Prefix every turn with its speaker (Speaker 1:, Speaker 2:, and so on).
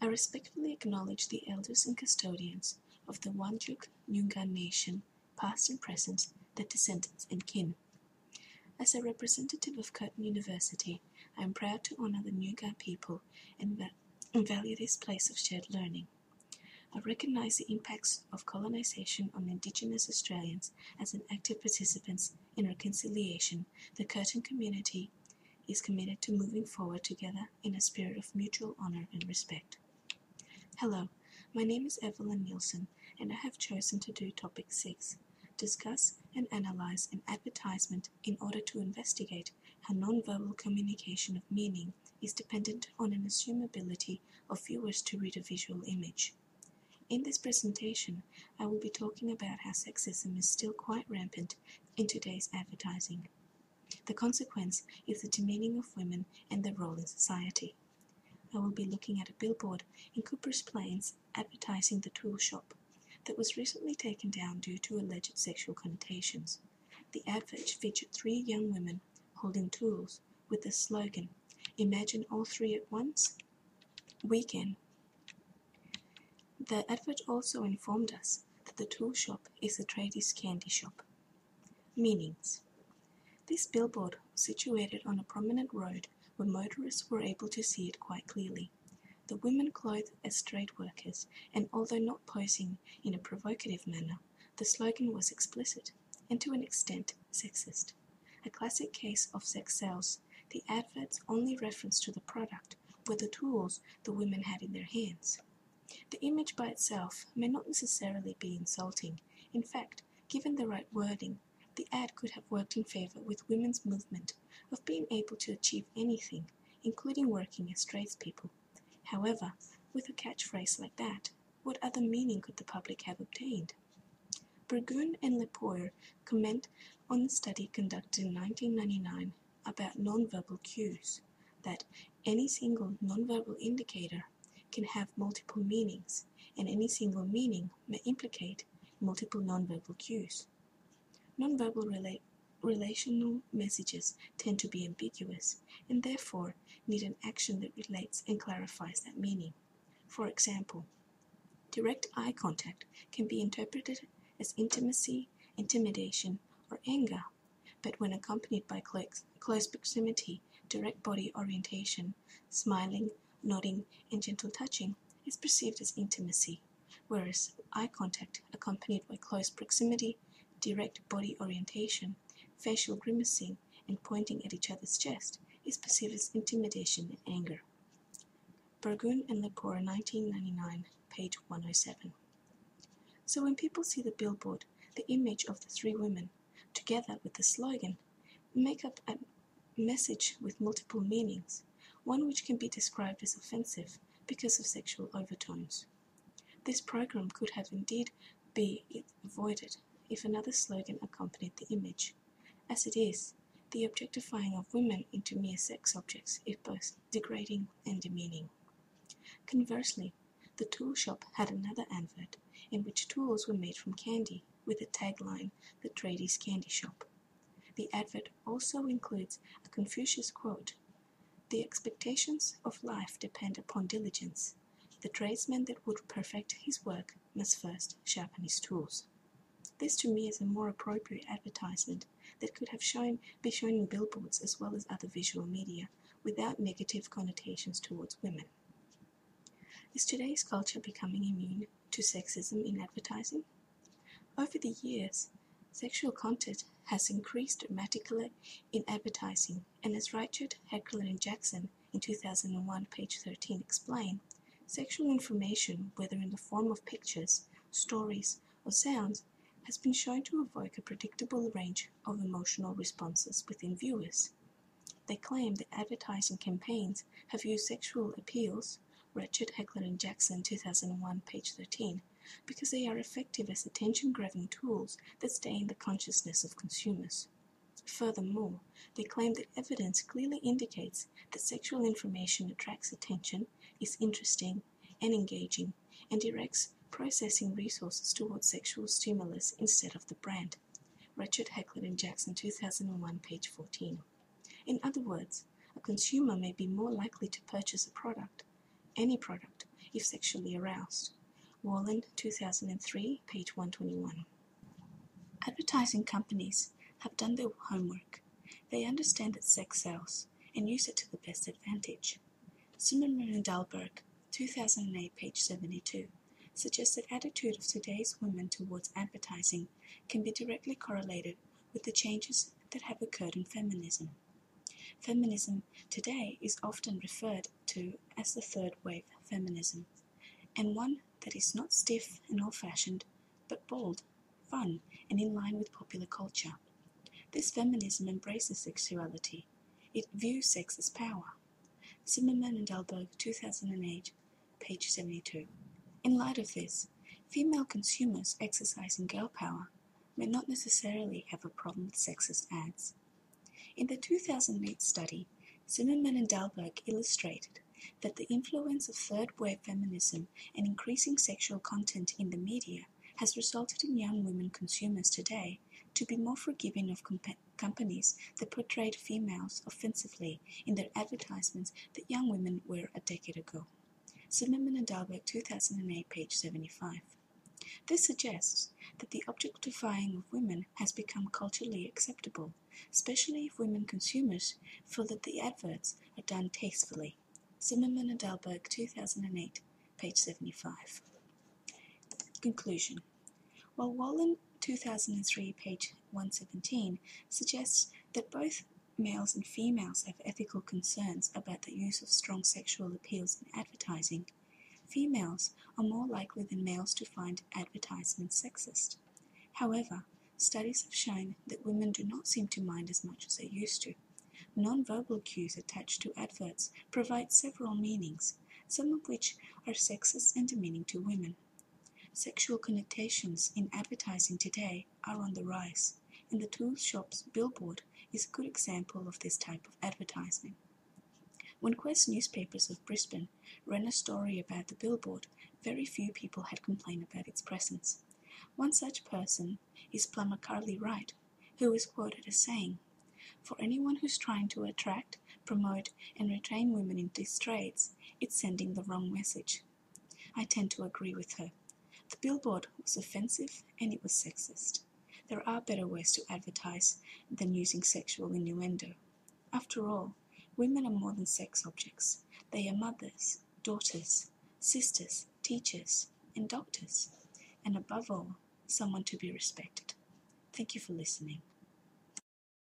Speaker 1: I respectfully acknowledge the elders and custodians of the Whadjuk Noongar Nation, past and present, their descendants and kin. As a representative of Curtin University, I am proud to honour the Noongar people and value this place of shared learning. I recognise the impacts of colonisation on Indigenous Australians as an active participants in reconciliation. The Curtin community is committed to moving forward together in a spirit of mutual honour and respect. Hello, my name is Evelyn Nielsen, and I have chosen to do topic 6, discuss and analyse an advertisement in order to investigate how non-verbal communication of meaning is dependent on an assumed ability of viewers to read a visual image. In this presentation, I will be talking about how sexism is still quite rampant in today's advertising. The consequence is the demeaning of women and their role in society. I will be looking at a billboard in Coopers Plains advertising the tool shop that was recently taken down due to alleged sexual connotations. The advert featured 3 young women holding tools with the slogan, "Imagine all 3 at once? We can." The advert also informed us that the tool shop is the tradies' candy shop. Meanings. This billboard was situated on a prominent road where motorists were able to see it quite clearly. The women clothed as trade workers, and although not posing in a provocative manner, the slogan was explicit and to an extent sexist. A classic case of sex sales, the advert's only reference to the product were the tools the women had in their hands. The image by itself may not necessarily be insulting. In fact, given the right wording, the ad could have worked in favour with women's movement of being able to achieve anything, including working as tradespeople. However, with a catchphrase like that, what other meaning could the public have obtained? Burgoon and Lepore comment on the study conducted in 1999 about nonverbal cues, that any single nonverbal indicator can have multiple meanings, and any single meaning may implicate multiple nonverbal cues. Nonverbal relational messages tend to be ambiguous, and therefore need an action that relates and clarifies that meaning. For example, direct eye contact can be interpreted as intimacy, intimidation, or anger, but when accompanied by close proximity, direct body orientation, smiling, nodding, and gentle touching is perceived as intimacy, whereas eye contact accompanied by close proximity, direct body orientation, facial grimacing, and pointing at each other's chest is perceived as intimidation and anger. Burgoon and Lepore, 1999, page 107. So when people see the billboard, the image of the 3 women, together with the slogan, make up a message with multiple meanings, one which can be described as offensive because of sexual overtones. This program could have indeed been avoided if another slogan accompanied the image. As it is, the objectifying of women into mere sex objects is both degrading and demeaning. Conversely, the tool shop had another advert in which tools were made from candy with the tagline, "The Tradies' Candy Shop." The advert also includes a Confucius quote, "The expectations of life depend upon diligence. The tradesman that would perfect his work must first sharpen his tools." This to me is a more appropriate advertisement that could have be shown in billboards as well as other visual media without negative connotations towards women. Is today's culture becoming immune to sexism in advertising? Over the years, sexual content has increased dramatically in advertising, and as Reichert, Heckler and Jackson in 2001, page 13 explain, sexual information, whether in the form of pictures, stories, or sounds, has been shown to evoke a predictable range of emotional responses within viewers. They claim that advertising campaigns have used sexual appeals, Reichert, Heckler and Jackson 2001, page 13, because they are effective as attention-grabbing tools that stay in the consciousness of consumers. Furthermore, they claim that evidence clearly indicates that sexual information attracts attention, is interesting and engaging, and directs processing resources towards sexual stimulus instead of the brand. Reichert, Heckler and Jackson 2001, page 14. In other words, a consumer may be more likely to purchase a product, any product, if sexually aroused. Wallen, 2003, page 121. Advertising companies have done their homework. They understand that sex sells and use it to the best advantage. Zimmerman and Dahlberg, 2008, page 72, suggests that attitude of today's women towards advertising can be directly correlated with the changes that have occurred in feminism. Feminism today is often referred to as the third wave feminism, and one that is not stiff and old-fashioned, but bold, fun, and in line with popular culture. This feminism embraces sexuality. It views sex as power. Zimmerman and Dahlberg, 2008, page 72. In light of this, female consumers exercising girl power may not necessarily have a problem with sexist ads. In the 2008 study, Zimmerman and Dahlberg illustrated that the influence of third-wave feminism and increasing sexual content in the media has resulted in young women consumers today to be more forgiving of companies that portrayed females offensively in their advertisements that young women were a decade ago. Zimmerman and Dahlberg, 2008, page 75. This suggests that the objectifying of women has become culturally acceptable, especially if women consumers feel that the adverts are done tastefully. Zimmerman and Dahlberg, 2008, page 75. Conclusion. While Wallen, 2003, page 117, suggests that both males and females have ethical concerns about the use of strong sexual appeals in advertising, females are more likely than males to find advertisements sexist. However, studies have shown that women do not seem to mind as much as they used to. Non-verbal cues attached to adverts provide several meanings, some of which are sexist and demeaning to women. Sexual connotations in advertising today are on the rise, and the tool shop's billboard is a good example of this type of advertising. When Quest newspapers of Brisbane ran a story about the billboard, very few people had complained about its presence. One such person is plumber Carly Wright, who is quoted as saying, "For anyone who's trying to attract, promote, and retain women in these trades, it's sending the wrong message." I tend to agree with her. The billboard was offensive and it was sexist. There are better ways to advertise than using sexual innuendo. After all, women are more than sex objects. They are mothers, daughters, sisters, teachers, and doctors, and above all, someone to be respected. Thank you for listening.